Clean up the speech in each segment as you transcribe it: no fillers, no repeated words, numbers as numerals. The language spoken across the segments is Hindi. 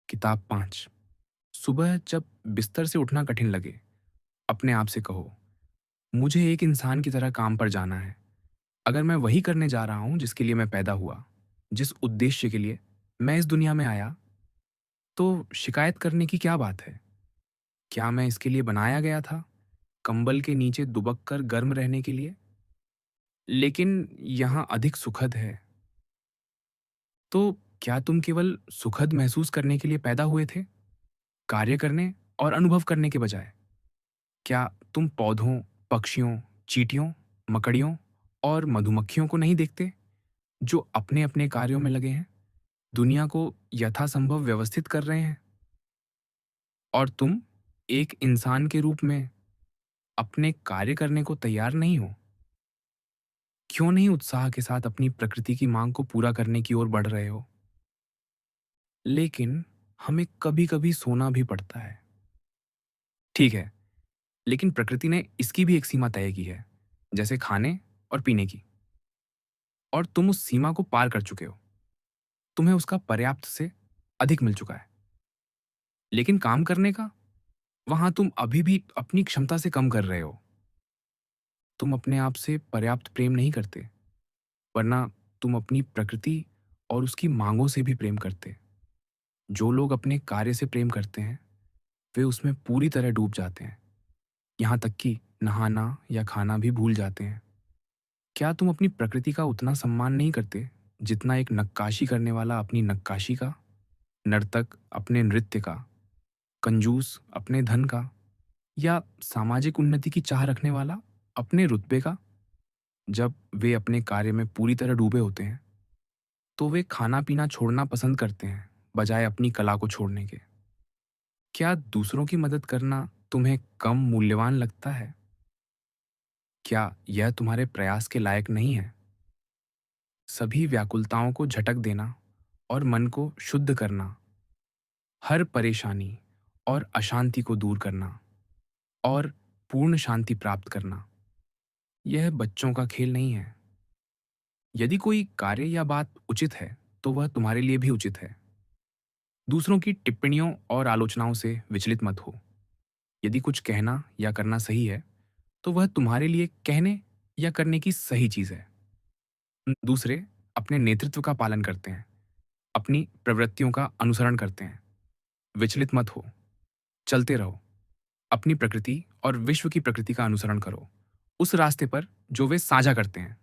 किताब 5। सुबह जब बिस्तर से उठना कठिन लगे, अपने आप से कहो, मुझे एक इंसान की तरह काम पर जाना है। अगर मैं वही करने जा रहा हूं जिसके लिए मैं पैदा हुआ, जिस उद्देश्य के लिए मैं इस दुनिया में आया, तो शिकायत करने की क्या बात है? क्या मैं इसके लिए बनाया गया था? कंबल के नीचे दुबक कर गर्म रहने के लिए? लेकिन यहां अधिक सुखद है। तो क्या तुम केवल सुखद महसूस करने के लिए पैदा हुए थे? कार्य करने और अनुभव करने के बजाय? क्या तुम पौधों, पक्षियों, चींटियों, मकड़ियों और मधुमक्खियों को नहीं देखते, जो अपने-अपने कार्यों में लगे हैं, दुनिया को यथासंभव व्यवस्थित कर रहे हैं? और तुम एक इंसान के रूप में अपने कार्य करने को तैयार नहीं हो? क्यों नहीं उत्साह के साथ अपनी प्रकृति की मांग को पूरा करने की ओर बढ़ रहे हो? लेकिन हमें कभी-कभी सोना भी पड़ता है। ठीक है, लेकिन प्रकृति ने इसकी भी एक सीमा तय की है, जैसे खाने और पीने की, और तुम उस सीमा को पार कर चुके हो। तुम्हें उसका पर्याप्त से अधिक मिल चुका है। लेकिन काम करने का, वहां तुम अभी भी अपनी क्षमता से कम कर रहे हो। तुम अपने आप से पर्याप्त प्रेम नहीं करते, वरना तुम अपनी प्रकृति और उसकी मांगों से भी प्रेम करते। जो लोग अपने कार्य से प्रेम करते हैं, वे उसमें पूरी तरह डूब जाते हैं, यहाँ तक कि नहाना या खाना भी भूल जाते हैं। क्या तुम अपनी प्रकृति का उतना सम्मान नहीं करते, जितना एक नक्काशी करने वाला अपनी नक्काशी का, नर्तक अपने नृत्य का, कंजूस अपने धन का, या सामाजिक उन्नति की चाह रखने वाला अपने रुतबे का? जब वे अपने कार्य में पूरी तरह डूबे होते हैं, तो वे खाना पीना छोड़ना पसंद करते हैं, बजाय अपनी कला को छोड़ने के। क्या दूसरों की मदद करना तुम्हें कम मूल्यवान लगता है? क्या यह तुम्हारे प्रयास के लायक नहीं है? सभी व्याकुलताओं को झटक देना और मन को शुद्ध करना, हर परेशानी और अशांति को दूर करना और पूर्ण शांति प्राप्त करना, यह बच्चों का खेल नहीं है। यदि कोई कार्य या बात उचित है, तो वह तुम्हारे लिए भी उचित है। दूसरों की टिप्पणियों और आलोचनाओं से विचलित मत हो। यदि कुछ कहना या करना सही है, तो वह तुम्हारे लिए कहने या करने की सही चीज है। दूसरे अपने नेतृत्व का पालन करते हैं, अपनी प्रवृत्तियों का अनुसरण करते हैं। विचलित मत हो, चलते रहो। अपनी प्रकृति और विश्व की प्रकृति का अनुसरण करो, उस रास्ते पर जो वे साझा करते हैं।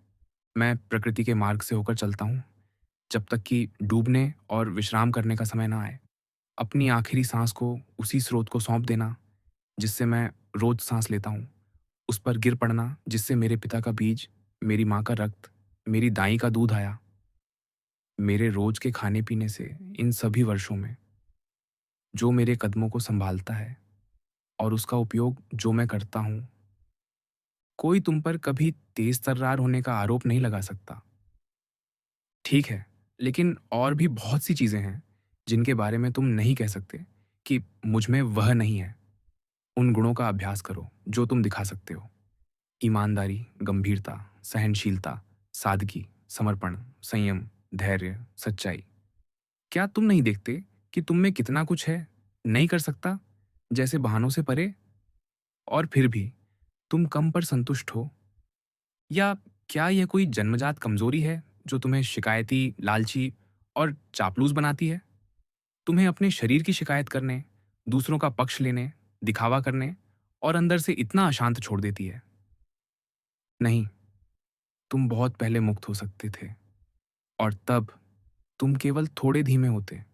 मैं प्रकृति के मार्ग से होकर चलता हूँ, जब तक कि डूबने और विश्राम करने का समय ना आए। अपनी आखिरी सांस को उसी स्रोत को सौंप देना, जिससे मैं रोज सांस लेता हूँ। उस पर गिर पड़ना, जिससे मेरे पिता का बीज, मेरी माँ का रक्त, मेरी दाई का दूध आया। मेरे रोज के खाने पीने से इन सभी वर्षों में, जो मेरे कदमों को संभालता है और उसका उपयोग जो मैं करता हूँ, कोई तुम पर कभी तेज तर्रार होने का आरोप नहीं लगा सकता। ठीक है, लेकिन और भी बहुत सी चीजें हैं जिनके बारे में तुम नहीं कह सकते कि मुझ में वह नहीं है। उन गुणों का अभ्यास करो जो तुम दिखा सकते हो। ईमानदारी, गंभीरता, सहनशीलता, सादगी, समर्पण, संयम, धैर्य, सच्चाई। क्या तुम नहीं देखते कि तुम में कितना कुछ है, नहीं कर सकता, जैसे बहानों से परे? और फिर भी तुम कम पर संतुष्ट हो? या क्या यह कोई जन्मजात कमजोरी है जो तुम्हें शिकायती, लालची और चापलूस बनाती है? तुम्हें अपने शरीर की शिकायत करने, दूसरों का पक्ष लेने, दिखावा करने और अंदर से इतना अशांत छोड़ देती है? नहीं, तुम बहुत पहले मुक्त हो सकते थे, और तब तुम केवल थोड़े धीमे होते।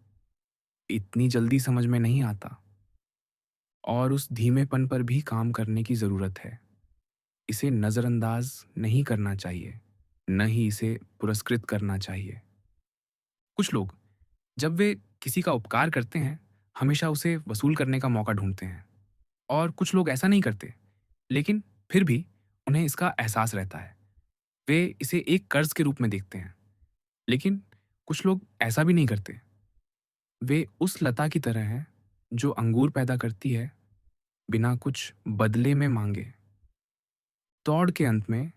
इतनी जल्दी समझ में नहीं आता, और उस धीमेपन पर भी काम करने की जरूरत है। इसे नजरअंदाज नहीं करना चाहिए, न ही इसे पुरस्कृत करना चाहिए। कुछ लोग, जब वे किसी का उपकार करते हैं, हमेशा उसे वसूल करने का मौका ढूंढते हैं। और कुछ लोग ऐसा नहीं करते, लेकिन फिर भी उन्हें इसका एहसास रहता है। वे इसे एक कर्ज के रूप में देखते हैं। लेकिन कुछ लोग ऐसा भी नहीं करते। वे उस लता की तरह हैं जो अंगूर पैदा करती है, बिना कुछ बदले में मांगे। दौड़ के अंत में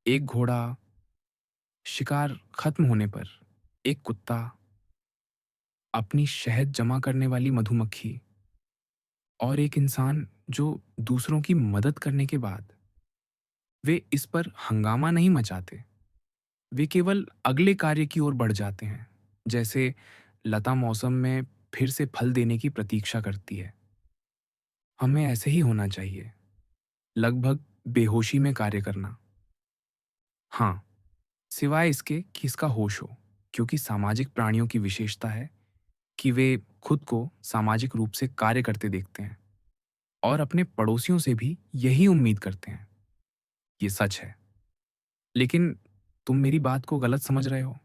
एक घोड़ा, शिकार खत्म होने पर एक कुत्ता, अपनी शहद जमा करने वाली मधुमक्खी और एक इंसान जो दूसरों की मदद करने के बाद वे इस पर हंगामा नहीं मचाते, वे केवल अगले कार्य की ओर बढ़ जाते हैं। जैसे लता मौसम में फिर से फल देने की प्रतीक्षा करती है। हमें ऐसे ही होना चाहिए, लगभग बेहोशी में कार्य करना। हाँ, सिवाय इसके कि इसका होश हो, क्योंकि सामाजिक प्राणियों की विशेषता है कि वे खुद को सामाजिक रूप से कार्य करते देखते हैं और अपने पड़ोसियों से भी यही उम्मीद करते हैं। ये सच है। लेकिन तुम मेरी बात को गलत समझ रहे हो।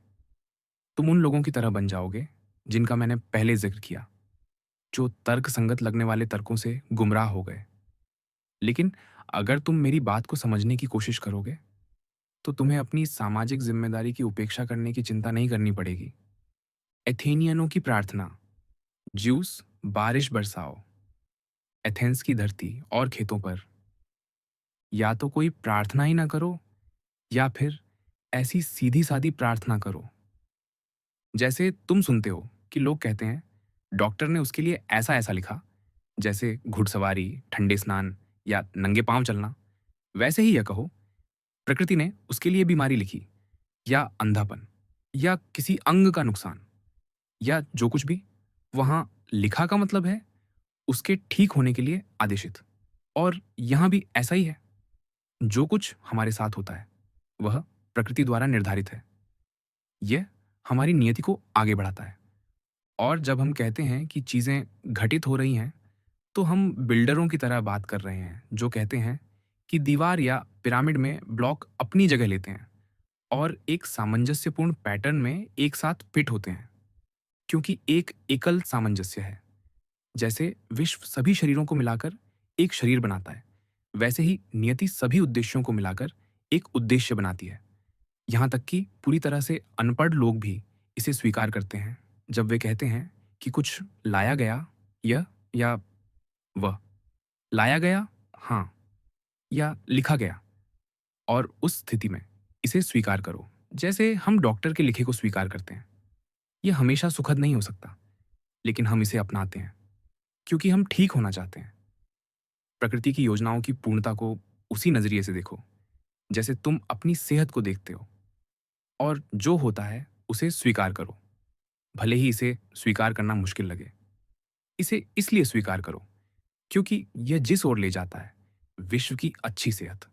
तुम उन लोगों की तरह बन जाओगे जिनका मैंने पहले जिक्र किया, जो तर्क संगत लगने वाले तर्कों से गुमराह हो गए। लेकिन अगर तुम मेरी बात को समझने की कोशिश करोगे, तो तुम्हें अपनी सामाजिक जिम्मेदारी की उपेक्षा करने की चिंता नहीं करनी पड़ेगी। एथेनियनों की प्रार्थना, ज्यूस बारिश बरसाओ, एथेंस की धरती और खेतों पर। या तो कोई प्रार्थना ही ना करो, या फिर ऐसी सीधी सादी प्रार्थना करो जैसे तुम सुनते हो कि लोग कहते हैं, डॉक्टर ने उसके लिए ऐसा ऐसा लिखा, जैसे घुड़सवारी, ठंडे स्नान या नंगे पांव चलना। वैसे ही यह कहो, प्रकृति ने उसके लिए बीमारी लिखी, या अंधापन, या किसी अंग का नुकसान, या जो कुछ भी। वहां लिखा का मतलब है उसके ठीक होने के लिए आदेशित। और यहां भी ऐसा ही है। जो कुछ हमारे साथ होता है वह प्रकृति द्वारा निर्धारित है। यह हमारी नियति को आगे बढ़ाता है। और जब हम कहते हैं कि चीजें घटित हो रही हैं, तो हम बिल्डरों की तरह बात कर रहे हैं जो कहते हैं कि दीवार या पिरामिड में ब्लॉक अपनी जगह लेते हैं और एक सामंजस्यपूर्ण पैटर्न में एक साथ फिट होते हैं, क्योंकि एक एकल सामंजस्य है। जैसे विश्व सभी शरीरों को मिलाकर एक शरीर बनाता है, वैसे ही नियति सभी उद्देश्यों को मिलाकर एक उद्देश्य बनाती है। यहाँ तक कि पूरी तरह से अनपढ़ लोग भी इसे स्वीकार करते हैं जब वे कहते हैं कि कुछ लाया गया, यह या वह। लाया गया, हाँ, या लिखा गया। और उस स्थिति में इसे स्वीकार करो, जैसे हम डॉक्टर के लिखे को स्वीकार करते हैं। यह हमेशा सुखद नहीं हो सकता, लेकिन हम इसे अपनाते हैं क्योंकि हम ठीक होना चाहते हैं। प्रकृति की योजनाओं की पूर्णता को उसी नजरिए से देखो जैसे तुम अपनी सेहत को देखते हो। और जो होता है उसे स्वीकार करो, भले ही इसे स्वीकार करना मुश्किल लगे। इसे इसलिए स्वीकार करो क्योंकि यह जिस ओर ले जाता है, विश्व की अच्छी सेहत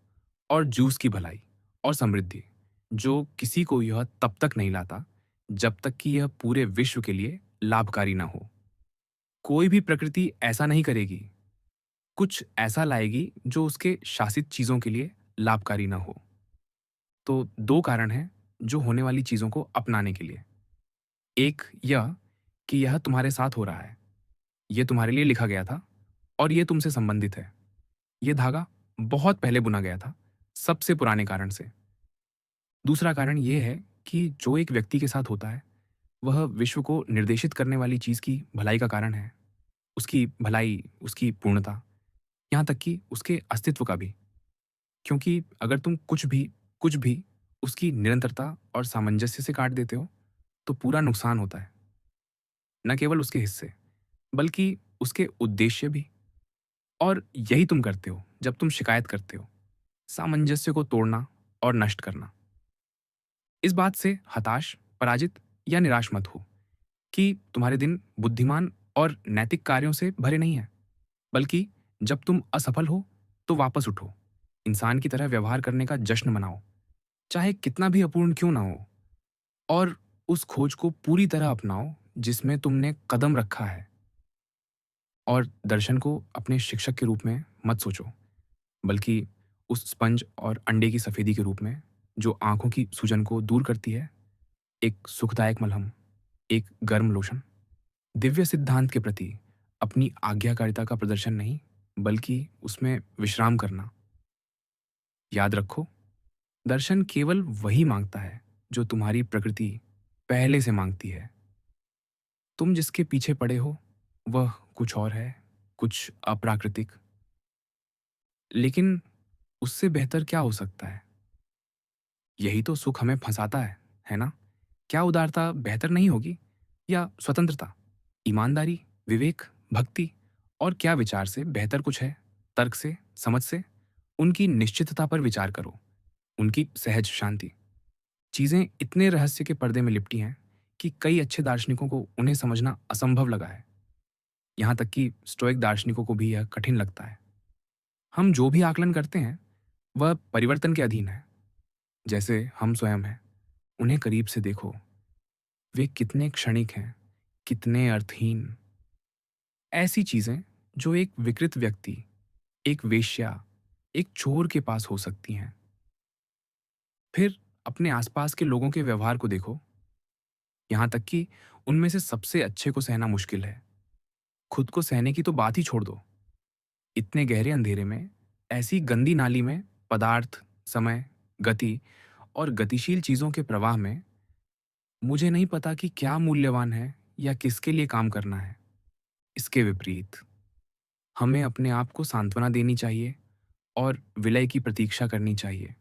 और जूस की भलाई और समृद्धि, जो किसी को यह तब तक नहीं लाता जब तक कि यह पूरे विश्व के लिए लाभकारी ना हो। कोई भी प्रकृति ऐसा नहीं करेगी। कुछ ऐसा लाएगी जो उसके शासित चीजों के लिए लाभकारी ना हो। तो दो कारण हैं जो होने वाली चीजों को अपनाने के लिए। एक यह कि यह तुम्हारे साथ हो रहा है, यह तुम्हारे लिए लिखा गया था और यह तुमसे संबंधित है। यह धागा बहुत पहले बुना गया था, सबसे पुराने कारण से। दूसरा कारण यह है कि जो एक व्यक्ति के साथ होता है, वह विश्व को निर्देशित करने वाली चीज की भलाई का कारण है। उसकी भलाई, उसकी पूर्णता, यहाँ तक कि उसके अस्तित्व का भी। क्योंकि अगर तुम कुछ भी उसकी निरंतरता और सामंजस्य से काट देते हो, तो पूरा नुकसान होता है। न केवल उसके हिस्से, बल्कि उसके उद्देश्य भी। और यही तुम करते हो जब तुम शिकायत करते हो, सामंजस्य को तोड़ना और नष्ट करना। इस बात से हताश, पराजित या निराश मत हो कि तुम्हारे दिन बुद्धिमान और नैतिक कार्यों से भरे नहीं हैं, बल्कि जब तुम असफल हो तो वापस उठो, इंसान की तरह व्यवहार करने का जश्न मनाओ, चाहे कितना भी अपूर्ण क्यों ना हो। और उस खोज को पूरी तरह अपनाओ जिसमें तुमने कदम रखा है। और दर्शन को अपने शिक्षक के रूप में मत सोचो, बल्कि उस स्पंज और अंडे की सफेदी के रूप में जो आंखों की सूजन को दूर करती है। एक सुखदायक मलहम, एक गर्म लोशन। दिव्य सिद्धांत के प्रति अपनी आज्ञाकारिता का प्रदर्शन नहीं, बल्कि उसमें विश्राम करना। याद रखो, दर्शन केवल वही मांगता है जो तुम्हारी प्रकृति पहले से मांगती है। तुम जिसके पीछे पड़े हो वह कुछ और है, कुछ अप्राकृतिक। लेकिन उससे बेहतर क्या हो सकता है? यही तो सुख हमें फंसाता है ना? क्या उदारता बेहतर नहीं होगी, या स्वतंत्रता? ईमानदारी, विवेक, भक्ति और क्या विचार से बेहतर कुछ है? तर्क से, समझ से, उनकी निश्चितता पर विचार करो, उनकी सहज शांति। चीज़ें इतने रहस्य के पर्दे में लिपटी हैं कि कई अच्छे दार्शनिकों को उन्हें समझना असंभव लगा है। यहाँ तक कि स्टोइक दार्शनिकों को भी यह कठिन लगता है। हम जो भी आकलन करते हैं, वह परिवर्तन के अधीन है। जैसे हम स्वयं हैं, उन्हें करीब से देखो। वे कितने क्षणिक हैं, कितने अर्थहीन। ऐसी चीज़ें जो एक विकृत व्यक्ति, एक वेश्या, एक चोर के पास हो सकती हैं। फिर अपने आसपास के लोगों के व्यवहार को देखो, यहाँ तक कि उनमें से सबसे अच्छे को सहना मुश्किल है। खुद को सहने की तो बात ही छोड़ दो। इतने गहरे अंधेरे में, ऐसी गंदी नाली में पदार्थ, समय, गति और गतिशील चीज़ों के प्रवाह में मुझे नहीं पता कि क्या मूल्यवान है या किसके लिए काम करना है। इसके विपरीत, हमें अपने आप को सांत्वना देनी चाहिए और विलय की प्रतीक्षा करनी चाहिए।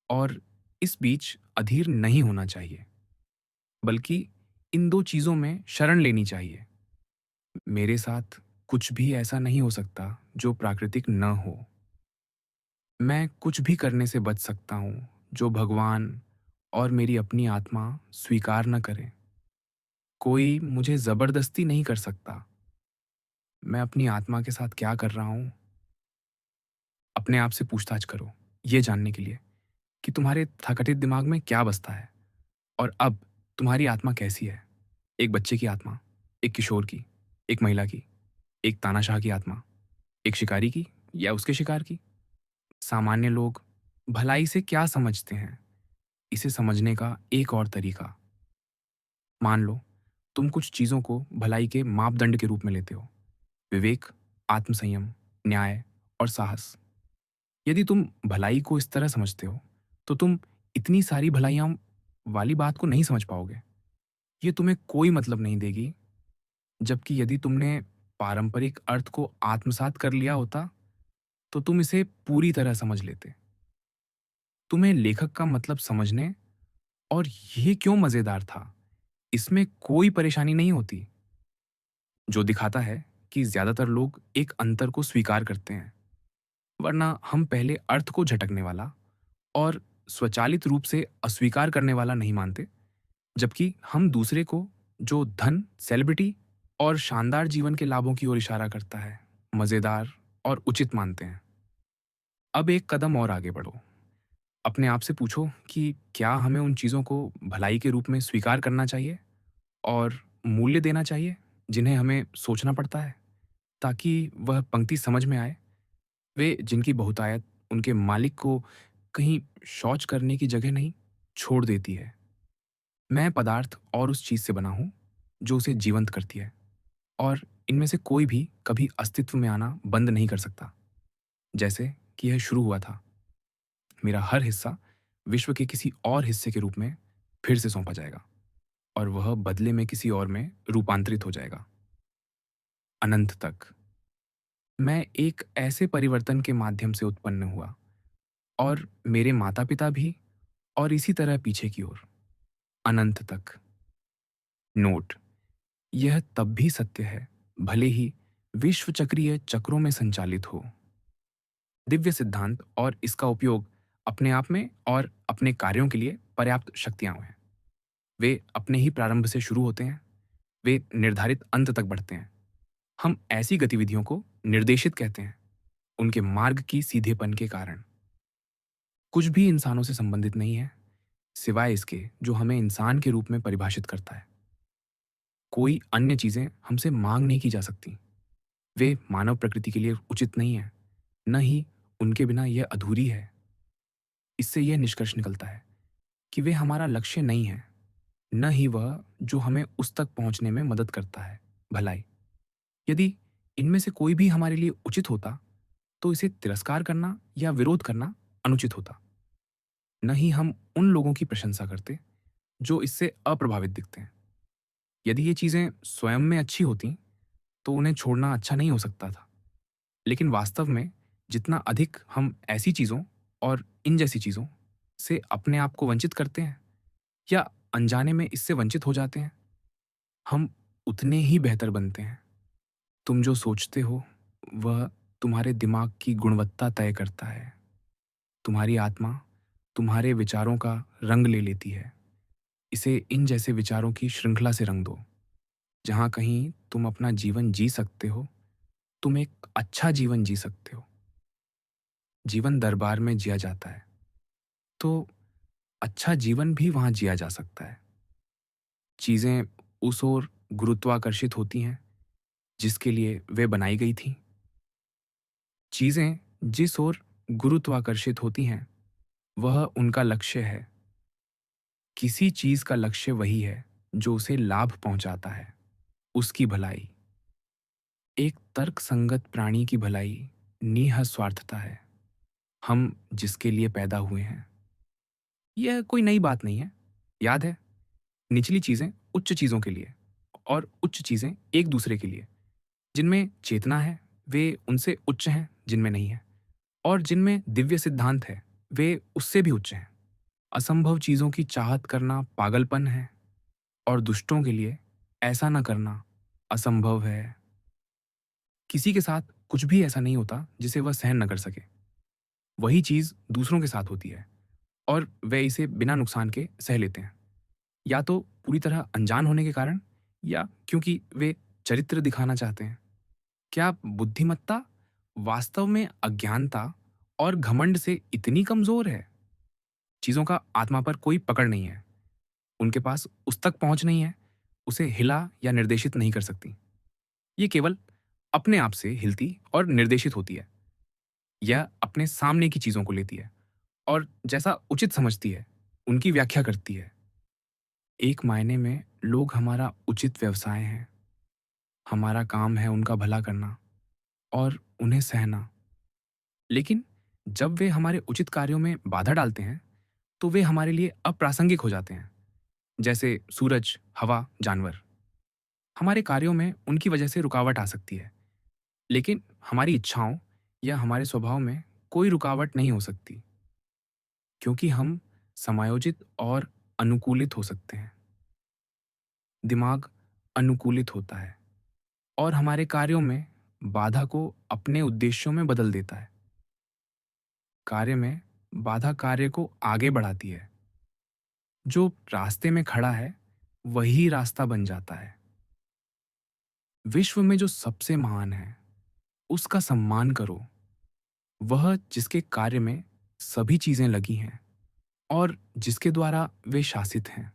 और इस बीच अधीर नहीं होना चाहिए, बल्कि इन दो चीज़ों में शरण लेनी चाहिए। मेरे साथ कुछ भी ऐसा नहीं हो सकता जो प्राकृतिक न हो। मैं कुछ भी करने से बच सकता हूँ जो भगवान और मेरी अपनी आत्मा स्वीकार न करें। कोई मुझे ज़बरदस्ती नहीं कर सकता। मैं अपनी आत्मा के साथ क्या कर रहा हूँ, अपने आप से पूछताछ करो, ये जानने के लिए कि तुम्हारे थकाटित दिमाग में क्या बसता है और अब तुम्हारी आत्मा कैसी है। एक बच्चे की आत्मा, एक किशोर की, एक महिला की, एक तानाशाह की आत्मा, एक शिकारी की या उसके शिकार की। सामान्य लोग भलाई से क्या समझते हैं, इसे समझने का एक और तरीका। मान लो तुम कुछ चीज़ों को भलाई के मापदंड के रूप में लेते हो। विवेक, आत्मसंयम, न्याय और साहस। यदि तुम भलाई को इस तरह समझते हो, तो तुम इतनी सारी भलाइयाँ वाली बात को नहीं समझ पाओगे। ये तुम्हें कोई मतलब नहीं देगी। जबकि यदि तुमने पारंपरिक अर्थ को आत्मसात कर लिया होता, तो तुम इसे पूरी तरह समझ लेते। तुम्हें लेखक का मतलब समझने और ये क्यों मज़ेदार था, इसमें कोई परेशानी नहीं होती, जो दिखाता है कि ज़्यादातर लोग एक अंतर को स्वीकार करते हैं, वरना हम पहले अर्थ को झटकने वाला और स्वचालित रूप से अस्वीकार करने वाला नहीं मानते, जबकि हम दूसरे को, जो धन, सेलिब्रिटी और शानदार जीवन के लाभों की ओर इशारा करता है, मज़ेदार और उचित मानते हैं। अब एक कदम और आगे बढ़ो। अपने आप से पूछो कि क्या हमें उन चीज़ों को भलाई के रूप में स्वीकार करना चाहिए और मूल्य देना चाहिए, जिन्हें हमें सोचना पड़ता है, ताकि वह पंक्ति समझ में आए। वे जिनकी बहुतायत उनके मालिक को कहीं शौच करने की जगह नहीं छोड़ देती है। मैं पदार्थ और उस चीज़ से बना हूँ जो उसे जीवंत करती है, और इनमें से कोई भी कभी अस्तित्व में आना बंद नहीं कर सकता। जैसे कि यह शुरू हुआ था, मेरा हर हिस्सा विश्व के किसी और हिस्से के रूप में फिर से सौंपा जाएगा और वह बदले में किसी और में रूपांतरित हो जाएगा। अनंत तक मैं एक ऐसे परिवर्तन के माध्यम से उत्पन्न हुआ, और मेरे माता-पिता भी, और इसी तरह पीछे की ओर, अनंत तक। नोट: यह तब भी सत्य है, भले ही विश्व चक्रीय चक्रों में संचालित हो। दिव्य सिद्धांत और इसका उपयोग अपने आप में और अपने कार्यों के लिए पर्याप्त शक्तियां हैं। वे अपने ही प्रारंभ से शुरू होते हैं, वे निर्धारित अंत तक बढ़ते हैं। हम ऐसी गतिविधियों को निर्देशित कहते हैं, उनके मार्ग की सीधेपन के कारण। कुछ भी इंसानों से संबंधित नहीं है, सिवाय इसके जो हमें इंसान के रूप में परिभाषित करता है। कोई अन्य चीजें हमसे मांग नहीं की जा सकती। वे मानव प्रकृति के लिए उचित नहीं है, न ही उनके बिना यह अधूरी है। इससे यह निष्कर्ष निकलता है कि वे हमारा लक्ष्य नहीं है, न ही वह जो हमें उस तक पहुंचने में मदद करता है, भलाई। यदि इनमें से कोई भी हमारे लिए उचित होता, तो इसे तिरस्कार करना या विरोध करना अनुचित होता। न ही हम उन लोगों की प्रशंसा करते जो इससे अप्रभावित दिखते हैं। यदि ये चीजें स्वयं में अच्छी होती, तो उन्हें छोड़ना अच्छा नहीं हो सकता था। लेकिन वास्तव में जितना अधिक हम ऐसी चीज़ों और इन जैसी चीज़ों से अपने आप को वंचित करते हैं, या अनजाने में इससे वंचित हो जाते हैं, हम उतने ही बेहतर बनते हैं। तुम जो सोचते हो, वह तुम्हारे दिमाग की गुणवत्ता तय करता है। तुम्हारी आत्मा तुम्हारे विचारों का रंग ले लेती है। इसे इन जैसे विचारों की श्रृंखला से रंग दो। जहाँ कहीं तुम अपना जीवन जी सकते हो, तुम एक अच्छा जीवन जी सकते हो। जीवन दरबार में जिया जाता है, तो अच्छा जीवन भी वहाँ जिया जा सकता है। चीज़ें उस ओर गुरुत्वाकर्षित होती हैं, जिसके लिए वे बनाई गई थीं। चीज़ें जिस ओर गुरुत्वाकर्षित होती हैं, वह उनका लक्ष्य है। किसी चीज़ का लक्ष्य वही है, जो उसे लाभ पहुँचाता है, उसकी भलाई। एक तर्कसंगत प्राणी की भलाई निःस्वार्थता है। हम जिसके लिए पैदा हुए हैं। यह कोई नई बात नहीं है। याद है, निचली चीज़ें उच्च चीज़ों के लिए और उच्च चीज़ें एक दूसरे के लिए। जिनमें चेतना है, वे उनसे उच्च हैं जिनमें नहीं है, और जिनमें दिव्य सिद्धांत है, वे उससे भी उच्च हैं। असंभव चीज़ों की चाहत करना पागलपन है, और दुष्टों के लिए ऐसा न करना असंभव है। किसी के साथ कुछ भी ऐसा नहीं होता जिसे वह सहन न कर सके। वही चीज़ दूसरों के साथ होती है, और वे इसे बिना नुकसान के सह लेते हैं। या तो पूरी तरह अनजान होने के कारण, या क्योंकि वे चरित्र दिखाना चाहते हैं। क्या बुद्धिमत्ता वास्तव में अज्ञानता और घमंड से इतनी कमजोर है? चीजों का आत्मा पर कोई पकड़ नहीं है। उनके पास उस तक पहुंच नहीं है, उसे हिला या निर्देशित नहीं कर सकती। ये केवल अपने आप से हिलती और निर्देशित होती है। यह अपने सामने की चीजों को लेती है और जैसा उचित समझती है, उनकी व्याख्या करती है। एक मायने में लोग हमारा उचित व्यवसाय हैं। हमारा काम है उनका भला करना और उन्हें सहना। लेकिन जब वे हमारे उचित कार्यों में बाधा डालते हैं, तो वे हमारे लिए अप्रासंगिक हो जाते हैं। जैसे सूरज, हवा, जानवर। हमारे कार्यों में उनकी वजह से रुकावट आ सकती है, लेकिन हमारी इच्छाओं या हमारे स्वभाव में कोई रुकावट नहीं हो सकती, क्योंकि हम समायोजित और अनुकूलित हो सकते हैं। दिमाग अनुकूलित होता है और हमारे कार्यों में बाधा को अपने उद्देश्यों में बदल देता है। कार्य में बाधा कार्य को आगे बढ़ाती है। जो रास्ते में खड़ा है, वही रास्ता बन जाता है। विश्व में जो सबसे महान है, उसका सम्मान करो। वह जिसके कार्य में सभी चीजें लगी हैं और जिसके द्वारा वे शासित हैं।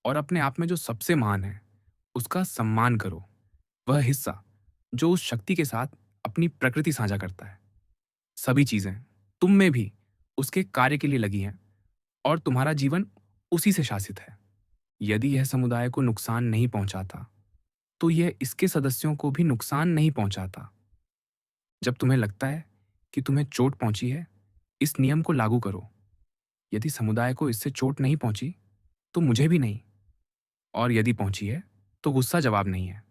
और अपने आप में जो सबसे महान है, उसका सम्मान करो। वह हिस्सा जो उस शक्ति के साथ अपनी प्रकृति साझा करता है। सभी चीजें तुम में भी उसके कार्य के लिए लगी हैं, और तुम्हारा जीवन उसी से शासित है। यदि यह समुदाय को नुकसान नहीं पहुंचाता, तो यह इसके सदस्यों को भी नुकसान नहीं पहुंचाता। जब तुम्हें लगता है कि तुम्हें चोट पहुंची है, इस नियम को लागू करो। यदि समुदाय को इससे चोट नहीं पहुंची, तो मुझे भी नहीं। और यदि पहुंची है, तो गुस्सा जवाब नहीं है।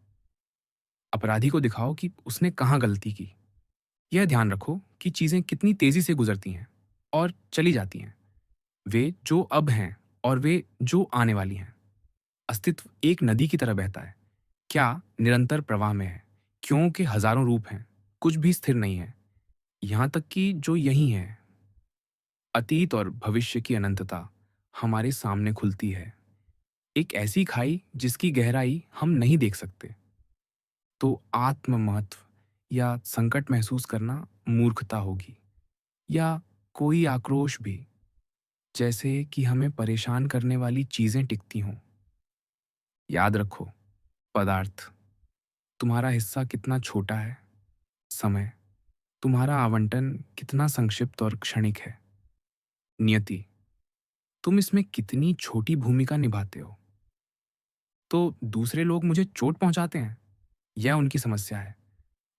अपराधी को दिखाओ कि उसने कहाँ गलती की। यह ध्यान रखो कि चीजें कितनी तेजी से गुजरती हैं और चली जाती हैं। वे जो अब हैं और वे जो आने वाली हैं। अस्तित्व एक नदी की तरह बहता है। क्या निरंतर प्रवाह में है, क्यों के हजारों रूप हैं। कुछ भी स्थिर नहीं है, यहाँ तक कि जो यही है। अतीत और भविष्य की अनंतता हमारे सामने खुलती है। एक ऐसी खाई जिसकी गहराई हम नहीं देख सकते। तो आत्म महत्व या संकट महसूस करना मूर्खता होगी, या कोई आक्रोश भी, जैसे कि हमें परेशान करने वाली चीजें टिकती हों। याद रखो, पदार्थ तुम्हारा हिस्सा कितना छोटा है। समय तुम्हारा आवंटन कितना संक्षिप्त और क्षणिक है। नियति तुम इसमें कितनी छोटी भूमिका निभाते हो। तो दूसरे लोग मुझे चोट पहुंचाते हैं, यह उनकी समस्या है।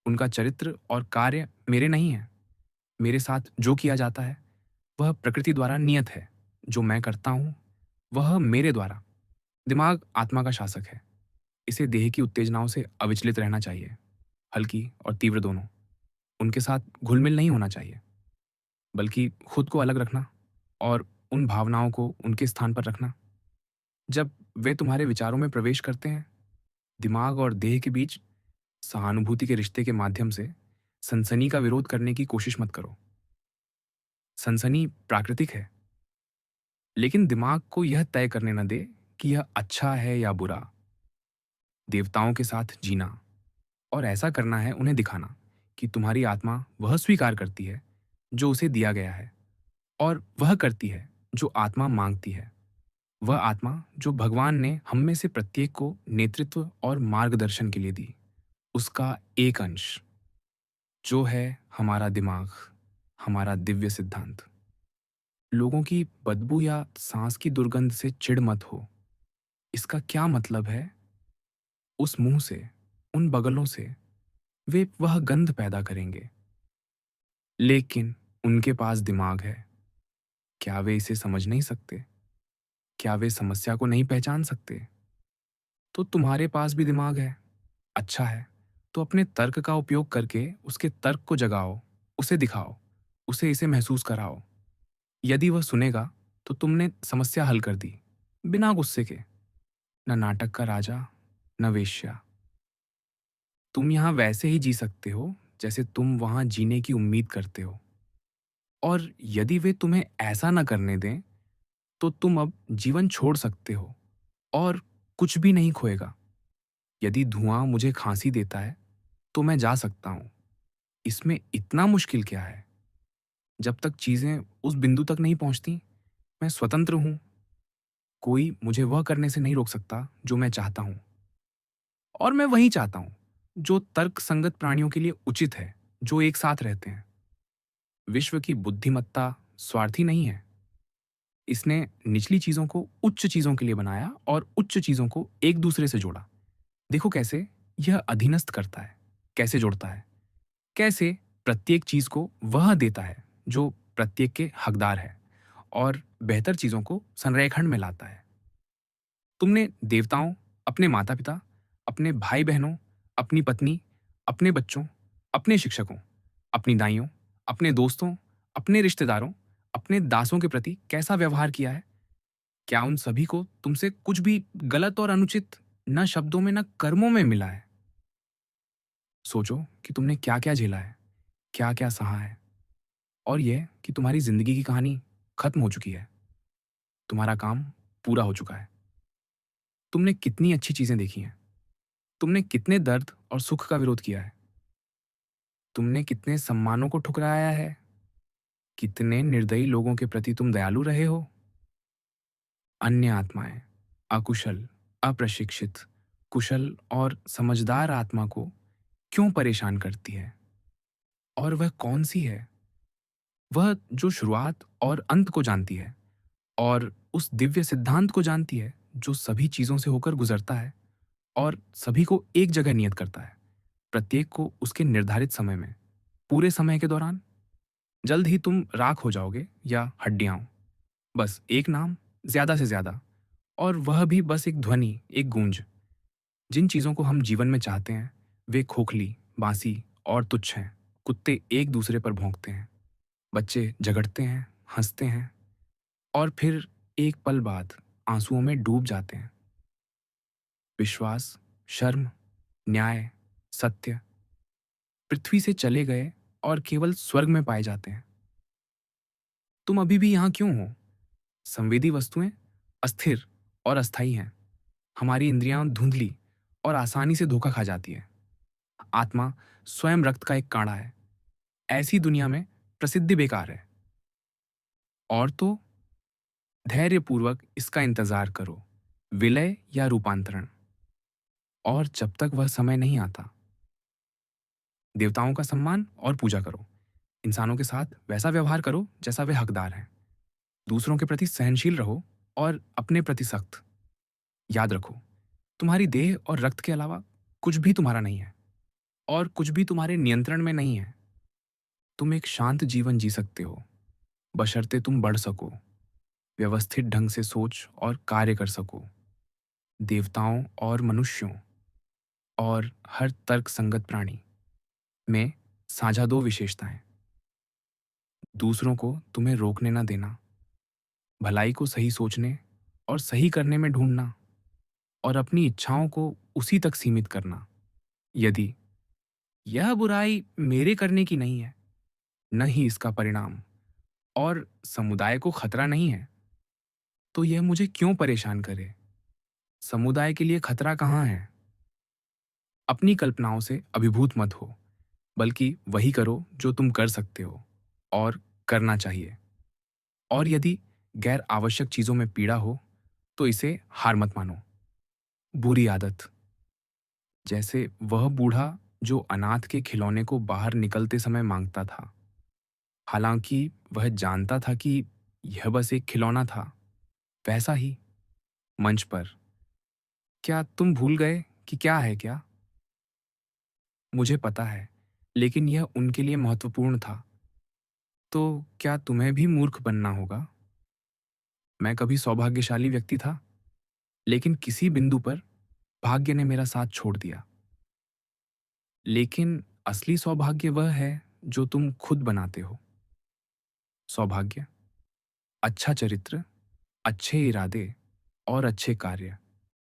उनका चरित्र और कार्य मेरे नहीं है। मेरे साथ जो किया जाता है, वह प्रकृति द्वारा नियत है। जो मैं करता हूं, वह मेरे द्वारा। दिमाग आत्मा का शासक है। इसे देह की उत्तेजनाओं से अविचलित रहना चाहिए, हल्की और तीव्र दोनों। उनके साथ घुल-मिल नहीं होना चाहिए, बल्कि खुद को अलग रखना और उन भावनाओं को उनके स्थान पर रखना। जब वे तुम्हारे विचारों में प्रवेश करते हैं, दिमाग और देह के बीच सहानुभूति के रिश्ते के माध्यम से सनसनी का विरोध करने की कोशिश मत करो। सनसनी प्राकृतिक है, लेकिन दिमाग को यह तय करने न दे कि यह अच्छा है या बुरा। देवताओं के साथ जीना और ऐसा करना है उन्हें दिखाना कि तुम्हारी आत्मा वह स्वीकार करती है जो उसे दिया गया है, और वह करती है जो आत्मा मांगती है। वह आत्मा जो भगवान ने हम में से प्रत्येक को नेतृत्व और मार्गदर्शन के लिए दी, उसका एक अंश, जो है हमारा दिमाग, हमारा दिव्य सिद्धांत। लोगों की बदबू या सांस की दुर्गंध से चिढ़ मत हो। इसका क्या मतलब है? उस मुंह से, उन बगलों से वे वह गंध पैदा करेंगे, लेकिन उनके पास दिमाग है। क्या वे इसे समझ नहीं सकते? क्या वे समस्या को नहीं पहचान सकते? तो तुम्हारे पास भी दिमाग है। अच्छा है, तो अपने तर्क का उपयोग करके उसके तर्क को जगाओ, उसे दिखाओ, उसे इसे महसूस कराओ। यदि वह सुनेगा तो तुमने समस्या हल कर दी, बिना गुस्से के। न नाटक का राजा, न वेश्या। तुम यहाँ वैसे ही जी सकते हो जैसे तुम वहाँ जीने की उम्मीद करते हो। और यदि वे तुम्हें ऐसा न करने दें, तो तुम अब जीवन छोड़ सकते हो और कुछ भी नहीं खोएगा। यदि धुआं मुझे खांसी देता है, तो मैं जा सकता हूँ। इसमें इतना मुश्किल क्या है? जब तक चीजें उस बिंदु तक नहीं पहुंचती, मैं स्वतंत्र हूं। कोई मुझे वह करने से नहीं रोक सकता जो मैं चाहता हूं। और मैं वही चाहता हूं जो तर्क संगत प्राणियों के लिए उचित है, जो एक साथ रहते हैं। विश्व की बुद्धिमत्ता स्वार्थी नहीं है। इसने निचली चीजों को उच्च चीजों के लिए बनाया और उच्च चीजों को एक दूसरे से जोड़ा। देखो कैसे यह अधीनस्थ करता है, कैसे जोड़ता है, कैसे प्रत्येक चीज को वह देता है जो प्रत्येक के हकदार है, और बेहतर चीजों को संरेखण में लाता है। तुमने देवताओं, अपने माता पिता, अपने भाई बहनों, अपनी पत्नी, अपने बच्चों, अपने शिक्षकों, अपनी दाइयों, अपने दोस्तों, अपने रिश्तेदारों, अपने दासों के प्रति कैसा व्यवहार किया है? क्या उन सभी को तुमसे कुछ भी गलत और अनुचित न शब्दों में न कर्मों में मिला है? सोचो कि तुमने क्या क्या झेला है, क्या क्या सहा है, और यह कि तुम्हारी जिंदगी की कहानी खत्म हो चुकी है। तुम्हारा काम पूरा हो चुका है। तुमने कितनी अच्छी चीजें देखी हैं। तुमने कितने दर्द और सुख का विरोध किया है। तुमने कितने सम्मानों को ठुकराया है। कितने निर्दयी लोगों के प्रति तुम दयालु रहे हो। अन्य आत्माएं, अकुशल, अप्रशिक्षित, कुशल और समझदार आत्मा को क्यों परेशान करती है? और वह कौन सी है? वह जो शुरुआत और अंत को जानती है, और उस दिव्य सिद्धांत को जानती है जो सभी चीजों से होकर गुजरता है और सभी को एक जगह नियत करता है, प्रत्येक को उसके निर्धारित समय में, पूरे समय के दौरान। जल्द ही तुम राख हो जाओगे या हड्डियां। बस एक नाम, ज्यादा से ज्यादा, और वह भी बस एक ध्वनि, एक गूंज। जिन चीजों को हम जीवन में चाहते हैं वे खोखली, बांसी और तुच्छ हैं। कुत्ते एक दूसरे पर भौंकते हैं, बच्चे झगड़ते हैं, हंसते हैं, और फिर एक पल बाद आंसुओं में डूब जाते हैं। विश्वास, शर्म, न्याय, सत्य पृथ्वी से चले गए और केवल स्वर्ग में पाए जाते हैं। तुम अभी भी यहां क्यों हो? संवेदी वस्तुएं अस्थिर और अस्थायी हैं। हमारी इंद्रियां धुंधली और आसानी से धोखा खा जाती है। आत्मा स्वयं रक्त का एक काढ़ा है। ऐसी दुनिया में प्रसिद्धि बेकार है। और तो धैर्यपूर्वक इसका इंतजार करो, विलय या रूपांतरण। और जब तक वह समय नहीं आता, देवताओं का सम्मान और पूजा करो। इंसानों के साथ वैसा व्यवहार करो जैसा वे हकदार हैं। दूसरों के प्रति सहनशील रहो और अपने प्रति सख्त। याद रखो, तुम्हारी देह और रक्त के अलावा कुछ भी तुम्हारा नहीं है, और कुछ भी तुम्हारे नियंत्रण में नहीं है। तुम एक शांत जीवन जी सकते हो, बशर्ते तुम बढ़ सको, व्यवस्थित ढंग से सोच और कार्य कर सको। देवताओं और मनुष्यों और हर तर्क संगत प्राणी में साझा दो विशेषताएं: दूसरों को तुम्हें रोकने न देना, भलाई को सही सोचने और सही करने में ढूंढना, और अपनी इच्छाओं को उसी तक सीमित करना। यदि यह बुराई मेरे करने की नहीं है, न ही इसका परिणाम और समुदाय को खतरा नहीं है, तो यह मुझे क्यों परेशान करे? समुदाय के लिए खतरा कहाँ है? अपनी कल्पनाओं से अभिभूत मत हो, बल्कि वही करो जो तुम कर सकते हो और करना चाहिए। और यदि गैर आवश्यक चीज़ों में पीड़ा हो, तो इसे हार मत मानो। बुरी आदत, जैसे वह बूढ़ा जो अनाथ के खिलौने को बाहर निकलते समय मांगता था, हालांकि वह जानता था कि यह बस एक खिलौना था। वैसा ही मंच पर, क्या तुम भूल गए कि क्या है क्या? मुझे पता है, लेकिन यह उनके लिए महत्वपूर्ण था। तो क्या तुम्हें भी मूर्ख बनना होगा? मैं कभी सौभाग्यशाली व्यक्ति था, लेकिन किसी बिंदु पर भाग्य ने मेरा साथ छोड़ दिया। लेकिन असली सौभाग्य वह है जो तुम खुद बनाते हो। सौभाग्य, अच्छा चरित्र, अच्छे इरादे और अच्छे कार्य।